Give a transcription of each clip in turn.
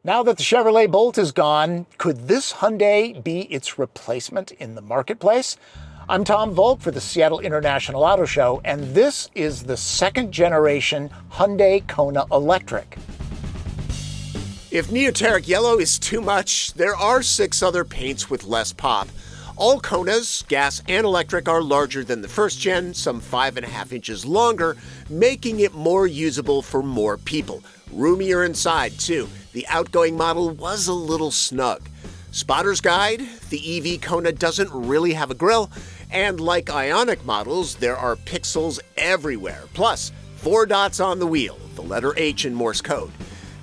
Now that the Chevrolet Bolt is gone, could this Hyundai be its replacement in the marketplace? I'm Tom Volk for the Seattle International Auto Show, and this is the second generation Hyundai Kona Electric. If neoteric yellow is too much, there are 6 other paints with less pop. All Konas, gas and electric, are larger than the first gen, some 5.5 inches longer, making it more usable for more people. Roomier inside, too. The outgoing model was a little snug. Spotter's guide, the EV Kona doesn't really have a grille, and like Ioniq models, there are pixels everywhere, plus 4 dots on the wheel, the letter H in Morse code.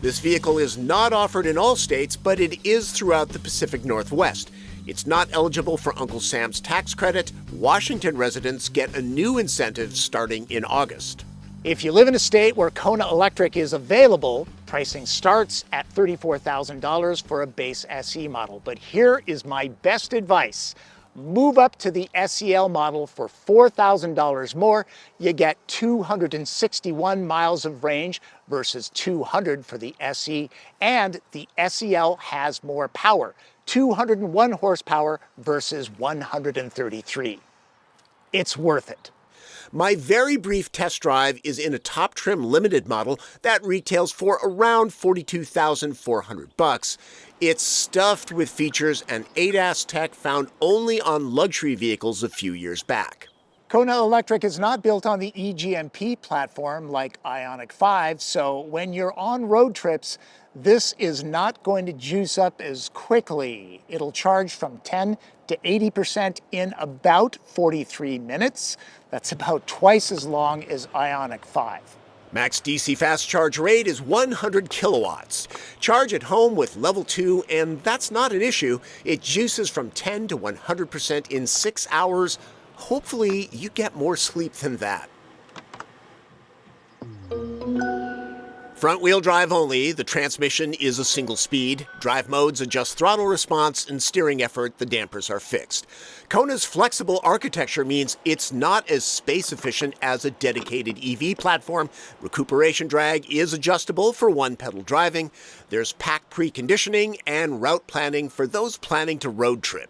This vehicle is not offered in all states, but it is throughout the Pacific Northwest. It's not eligible for Uncle Sam's tax credit. Washington residents get a new incentive starting in August. If you live in a state where Kona Electric is available, pricing starts at $34,000 for a base SE model. But here is my best advice. Move up to the SEL model for $4,000 more. You get 261 miles of range versus 200 for the SE, and the SEL has more power, 201 horsepower versus 133. It's worth it. My very brief test drive is in a top trim limited model that retails for around $42,400. It's stuffed with features and ADAS tech found only on luxury vehicles a few years back. Kona Electric is not built on the eGMP platform like Ioniq 5, so when you're on road trips, this is not going to juice up as quickly. It'll charge from 10 to 80% in about 43 minutes. That's about twice as long as Ioniq 5. Max DC fast charge rate is 100 kilowatts. Charge at home with level 2, and that's not an issue. It juices from 10 to 100% in 6 hours. Hopefully, you get more sleep than that. Front-wheel drive only, the transmission is a single speed. Drive modes adjust throttle response, and steering effort, the dampers are fixed. Kona's flexible architecture means it's not as space efficient as a dedicated EV platform. Recuperation drag is adjustable for one-pedal driving. There's pack preconditioning and route planning for those planning to road trip.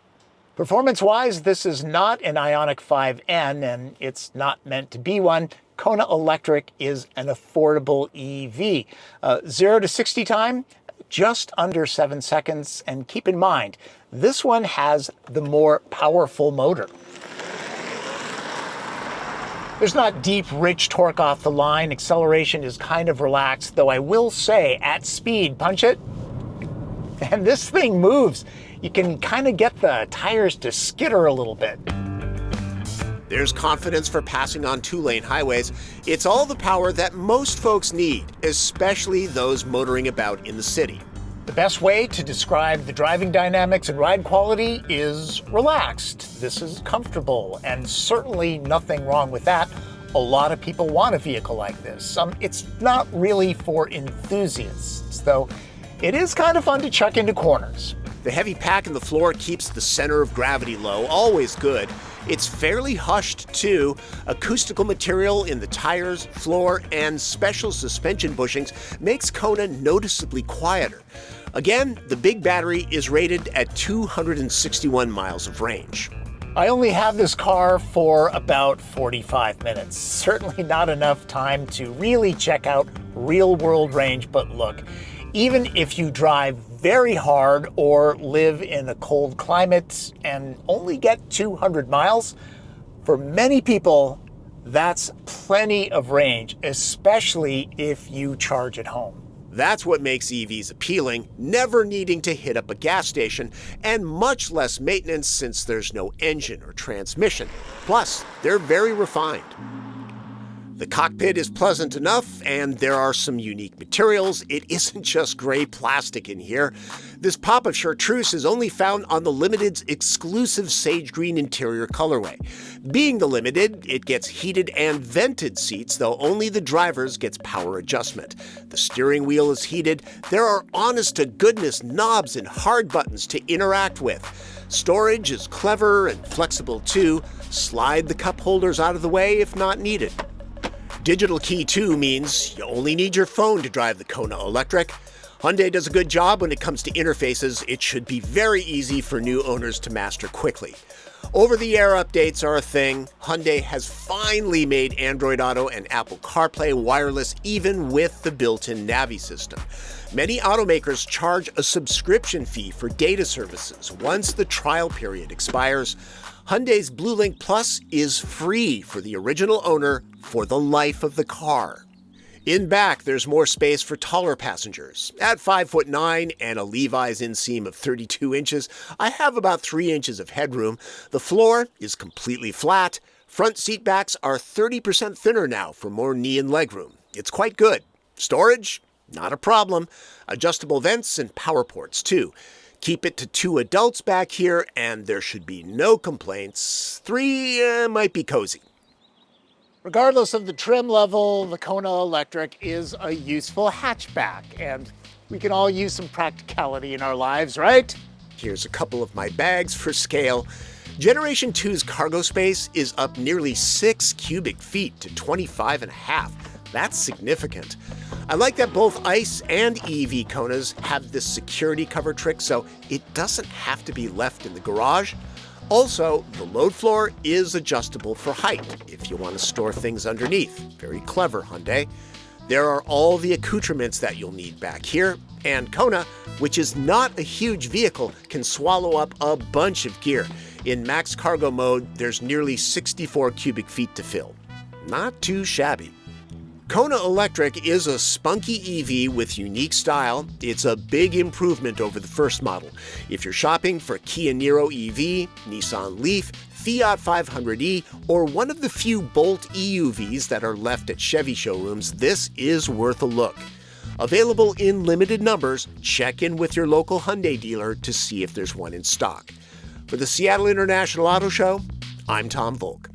Performance-wise, this is not an Ioniq 5N, and it's not meant to be one. Kona Electric is an affordable EV. 0 to 60 time, just under 7 seconds. And keep in mind, this one has the more powerful motor. There's not deep, rich torque off the line. Acceleration is kind of relaxed, though I will say at speed, punch it, and this thing moves. You can kind of get the tires to skitter a little bit. There's confidence for passing on 2-lane highways. It's all the power that most folks need, especially those motoring about in the city. The best way to describe the driving dynamics and ride quality is relaxed. This is comfortable, and certainly nothing wrong with that. A lot of people want a vehicle like this. It's not really for enthusiasts, though it is kind of fun to chuck into corners. The heavy pack in the floor keeps the center of gravity low, always good. It's fairly hushed, too. Acoustical material in the tires, floor, and special suspension bushings makes Kona noticeably quieter. Again, the big battery is rated at 261 miles of range. I only have this car for about 45 minutes. Certainly not enough time to really check out real-world range, but look, even if you drive very hard or live in a cold climate and only get 200 miles, for many people, that's plenty of range, especially if you charge at home. That's what makes EVs appealing, never needing to hit up a gas station, and much less maintenance since there's no engine or transmission. Plus, they're very refined. The cockpit is pleasant enough, and there are some unique materials. It isn't just gray plastic in here. This pop of chartreuse is only found on the Limited's exclusive sage green interior colorway. Being the Limited, it gets heated and vented seats, though only the driver's gets power adjustment. The steering wheel is heated. There are honest-to-goodness knobs and hard buttons to interact with. Storage is clever and flexible, too. Slide the cup holders out of the way if not needed. Digital Key 2 means you only need your phone to drive the Kona Electric. Hyundai does a good job when it comes to interfaces. It should be very easy for new owners to master quickly. Over-the-air updates are a thing. Hyundai has finally made Android Auto and Apple CarPlay wireless even with the built-in Navi system. Many automakers charge a subscription fee for data services once the trial period expires. Hyundai's BlueLink Plus is free for the original owner for the life of the car. In back, there's more space for taller passengers. At 5'9" and a Levi's inseam of 32 inches, I have about 3 inches of headroom. The floor is completely flat. Front seat backs are 30% thinner now for more knee and legroom. It's quite good. Storage? Not a problem. Adjustable vents and power ports, too. Keep it to 2 adults back here, and there should be no complaints. 3 might be cozy. Regardless of the trim level, the Kona Electric is a useful hatchback, and we can all use some practicality in our lives, right? Here's a couple of my bags for scale. Generation 2's cargo space is up nearly 6 cubic feet to 25.5. That's significant. I like that both ICE and EV Konas have this security cover trick, so it doesn't have to be left in the garage. Also, the load floor is adjustable for height if you want to store things underneath. Very clever, Hyundai. There are all the accoutrements that you'll need back here, and Kona, which is not a huge vehicle, can swallow up a bunch of gear. In max cargo mode, there's nearly 64 cubic feet to fill. Not too shabby. Kona Electric is a spunky EV with unique style. It's a big improvement over the first model. If you're shopping for Kia Niro EV, Nissan Leaf, Fiat 500e, or one of the few Bolt EUVs that are left at Chevy showrooms, this is worth a look. Available in limited numbers, check in with your local Hyundai dealer to see if there's one in stock. For the Seattle International Auto Show, I'm Tom Volk.